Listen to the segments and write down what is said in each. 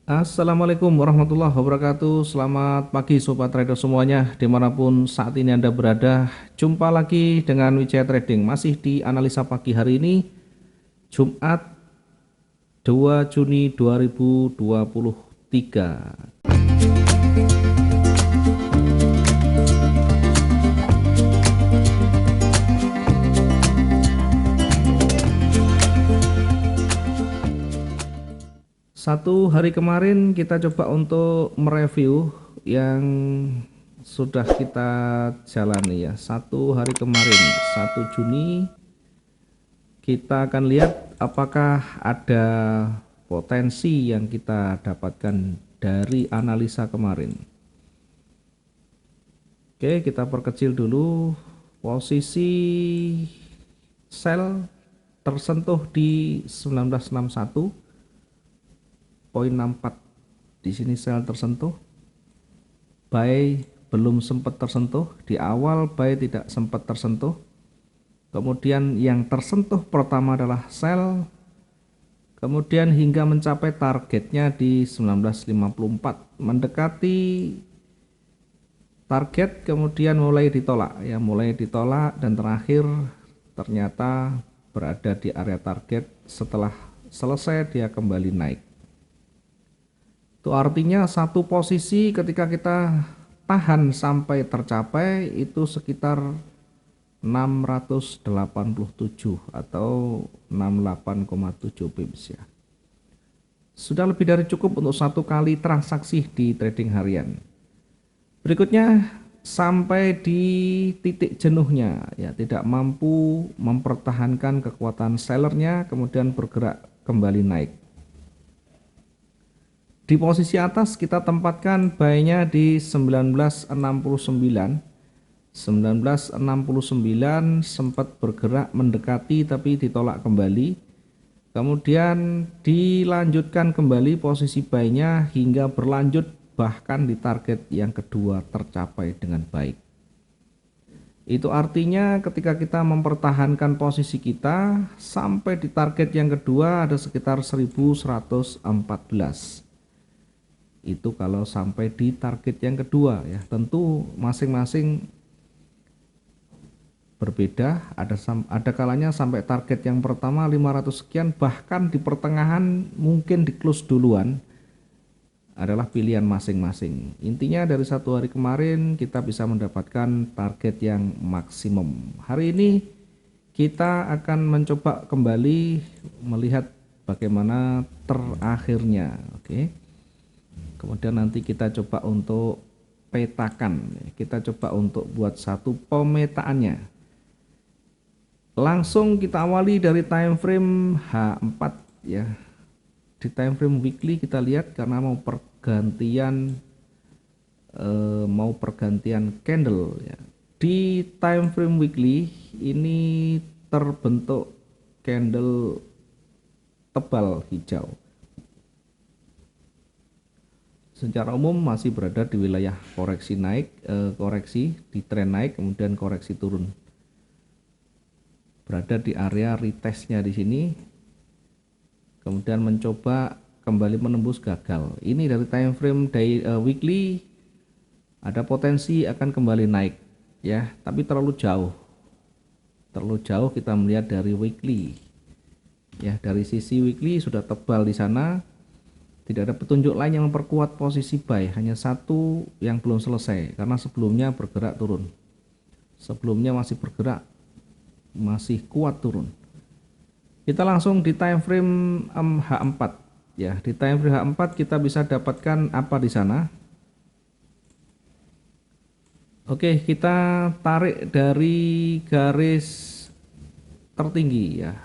Assalamualaikum warahmatullahi wabarakatuh. Selamat pagi sobat trader semuanya dimanapun saat ini Anda berada. Jumpa lagi dengan Wijaya Trading masih di analisa pagi hari ini Jumat 2 Juni 2023. Satu hari kemarin kita coba untuk mereview yang sudah kita jalani ya. Satu hari kemarin 1 Juni kita akan lihat apakah ada potensi yang kita dapatkan dari analisa kemarin. Oke, kita perkecil dulu. Posisi sell tersentuh di 1961.64. Di sini sell tersentuh. Buy belum sempat tersentuh. Di awal buy tidak sempat tersentuh. Kemudian yang tersentuh pertama adalah sell, kemudian hingga mencapai targetnya di 1954, mendekati target kemudian mulai ditolak ya, mulai ditolak dan terakhir ternyata berada di area target. Setelah selesai dia kembali naik. Itu artinya satu posisi ketika kita tahan sampai tercapai itu sekitar 687 atau 68,7 pips ya. Sudah lebih dari cukup untuk satu kali transaksi di trading harian. Berikutnya sampai di titik jenuhnya ya, tidak mampu mempertahankan kekuatan sellernya, kemudian bergerak kembali naik. Di posisi atas kita tempatkan buy-nya di 1969. 1969 sempat bergerak mendekati tapi ditolak kembali. Kemudian dilanjutkan kembali posisi buy-nya hingga berlanjut bahkan di target yang kedua tercapai dengan baik. Itu artinya ketika kita mempertahankan posisi kita sampai di target yang kedua ada sekitar 1114. Itu kalau sampai di target yang kedua ya, tentu masing-masing berbeda. Ada kalanya sampai target yang pertama 500 sekian, bahkan di pertengahan mungkin di close duluan, adalah pilihan masing-masing. Intinya dari satu hari kemarin kita bisa mendapatkan target yang maksimum. Hari ini kita akan mencoba kembali melihat bagaimana terakhirnya. Oke. Kemudian nanti kita coba untuk petakan, kita coba untuk buat satu pemetaannya. Langsung kita awali dari time frame H4 ya. Di time frame weekly kita lihat karena mau pergantian candle ya. Di time frame weekly ini terbentuk candle tebal hijau. Secara umum masih berada di wilayah koreksi naik, koreksi di tren naik kemudian koreksi turun. Berada di area retestnya di sini, kemudian mencoba kembali menembus gagal. Ini dari time frame weekly ada potensi akan kembali naik ya, tapi terlalu jauh kita melihat dari weekly ya. Dari sisi weekly sudah tebal di sana, tidak ada petunjuk lain yang memperkuat posisi buy, hanya satu yang belum selesai karena sebelumnya bergerak turun, sebelumnya masih bergerak, masih kuat turun. Kita langsung di time frame H4 ya. Di time frame H4 kita bisa dapatkan apa di sana? Oke, kita tarik dari garis tertinggi ya.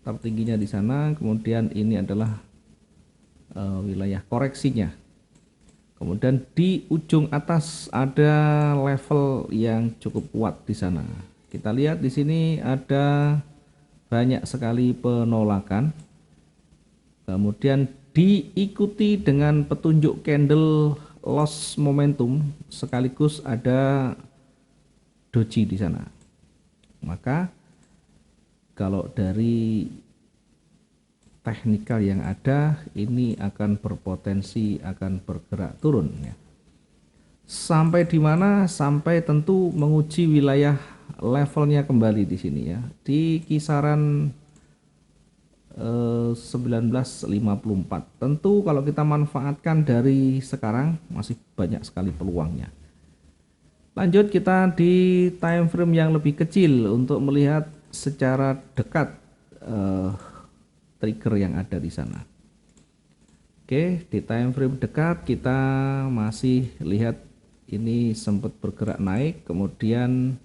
Tertingginya di sana, kemudian ini adalah wilayah koreksinya. Kemudian di ujung atas ada level yang cukup kuat di sana. Kita lihat di sini ada banyak sekali penolakan. Kemudian diikuti dengan petunjuk candle loss momentum, sekaligus ada doji di sana. Maka kalau dari teknikal yang ada ini akan berpotensi akan bergerak turun ya. Sampai di mana? Sampai tentu menguji wilayah levelnya kembali di sini ya, di kisaran 1954. Tentu kalau kita manfaatkan dari sekarang masih banyak sekali peluangnya. Lanjut kita di time frame yang lebih kecil untuk melihat secara dekat trigger yang ada di sana. Oke, di time frame dekat kita masih lihat ini sempat bergerak naik, kemudian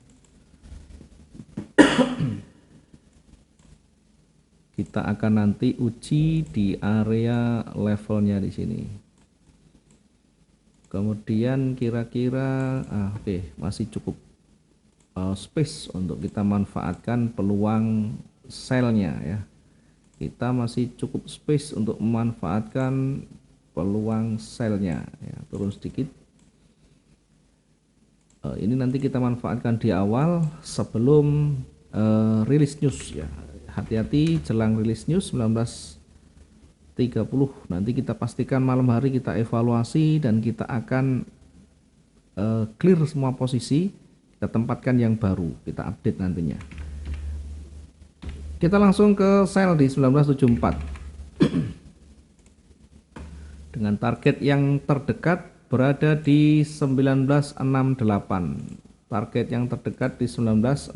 kita akan nanti uji di area levelnya di sini. Kemudian kira-kira oke, masih cukup space untuk kita manfaatkan peluang sell-nya ya. Kita masih cukup space untuk memanfaatkan peluang sell-nya ya, turun sedikit. Ini nanti kita manfaatkan di awal sebelum rilis news ya. Hati-hati jelang rilis news 19.30. Nanti kita pastikan malam hari kita evaluasi dan kita akan clear semua posisi, kita tempatkan yang baru, kita update nantinya. Kita langsung ke sell di 1974 dengan target yang terdekat berada di 1968. Target yang terdekat di 1968.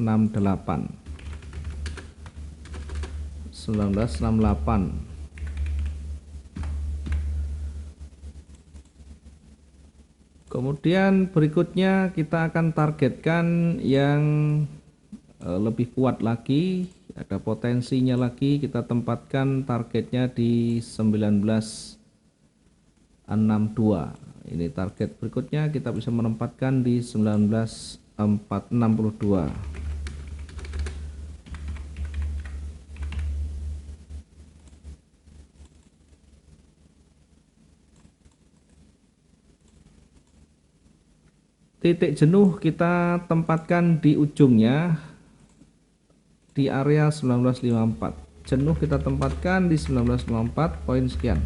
1968. Kemudian berikutnya kita akan targetkan yang lebih kuat lagi, ada potensinya lagi, kita tempatkan targetnya di 1962. Ini target berikutnya kita bisa menempatkan di 1962. Titik jenuh kita tempatkan di ujungnya di area 1954. Jenuh kita tempatkan di 1954 poin sekian.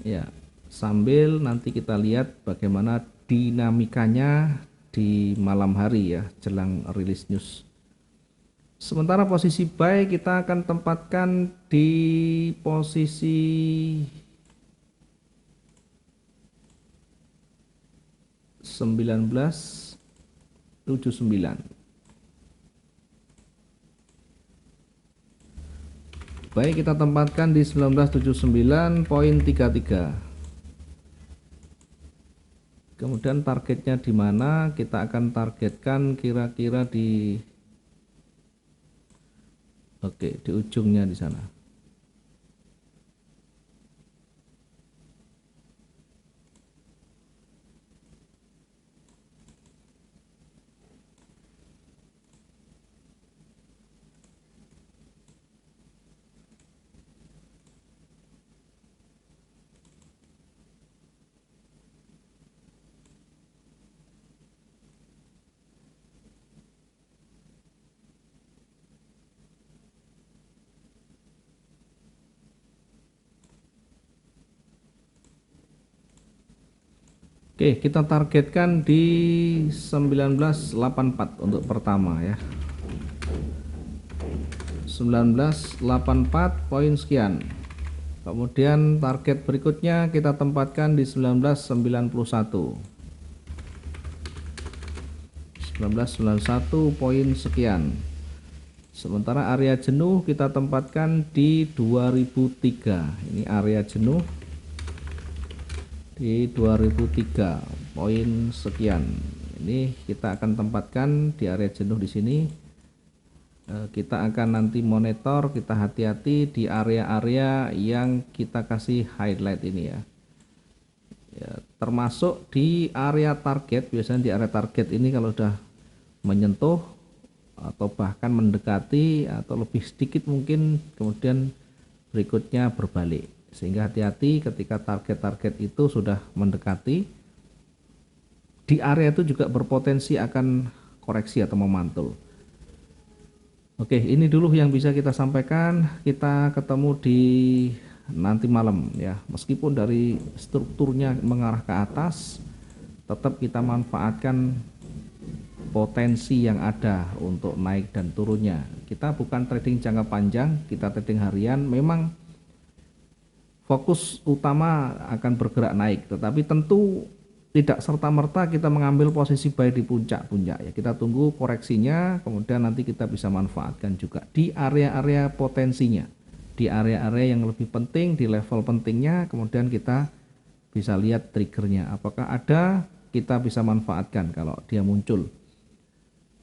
Ya, sambil nanti kita lihat bagaimana dinamikanya di malam hari ya, jelang rilis news. Sementara posisi buy kita akan tempatkan di posisi 1979. Baik, kita tempatkan di 1979.33. Kemudian targetnya di mana? Kita akan targetkan kira-kira di di ujungnya di sana. Oke, kita targetkan di 1984 untuk pertama ya. 1984 poin sekian. Kemudian target berikutnya kita tempatkan di 1991. 1991 poin sekian. Sementara area jenuh kita tempatkan di 2003. Ini area jenuh di 2003 poin sekian. Ini kita akan tempatkan di area jenuh di sini. Kita akan nanti monitor, kita hati-hati di area-area yang kita kasih highlight ini ya. Termasuk di area target. Biasanya di area target ini kalau sudah menyentuh atau bahkan mendekati atau lebih sedikit mungkin, kemudian berikutnya berbalik. Sehingga hati-hati ketika target-target itu sudah mendekati, di area itu juga berpotensi akan koreksi atau memantul. Oke, ini dulu yang bisa kita sampaikan. Kita ketemu di nanti malam ya. Meskipun dari strukturnya mengarah ke atas, tetap kita manfaatkan potensi yang ada untuk naik dan turunnya. Kita bukan trading jangka panjang, kita trading harian. Memang fokus utama akan bergerak naik, tetapi tentu tidak serta-merta kita mengambil posisi buy di puncak-puncak ya. Kita tunggu koreksinya, kemudian nanti kita bisa manfaatkan juga di area-area potensinya, di area-area yang lebih penting, di level pentingnya, kemudian kita bisa lihat triggernya apakah ada, kita bisa manfaatkan kalau dia muncul.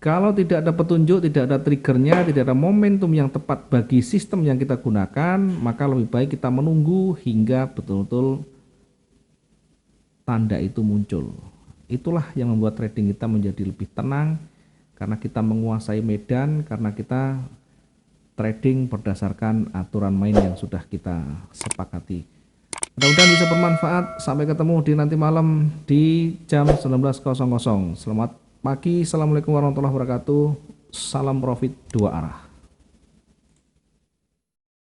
Kalau tidak ada petunjuk, tidak ada triggernya, tidak ada momentum yang tepat bagi sistem yang kita gunakan, maka lebih baik kita menunggu hingga betul-betul tanda itu muncul. Itulah yang membuat trading kita menjadi lebih tenang, karena kita menguasai medan, karena kita trading berdasarkan aturan main yang sudah kita sepakati. Mudah-mudahan bisa bermanfaat. Sampai ketemu di nanti malam di jam 19.00. Selamat pagi, assalamualaikum warahmatullahi wabarakatuh. Salam profit dua arah.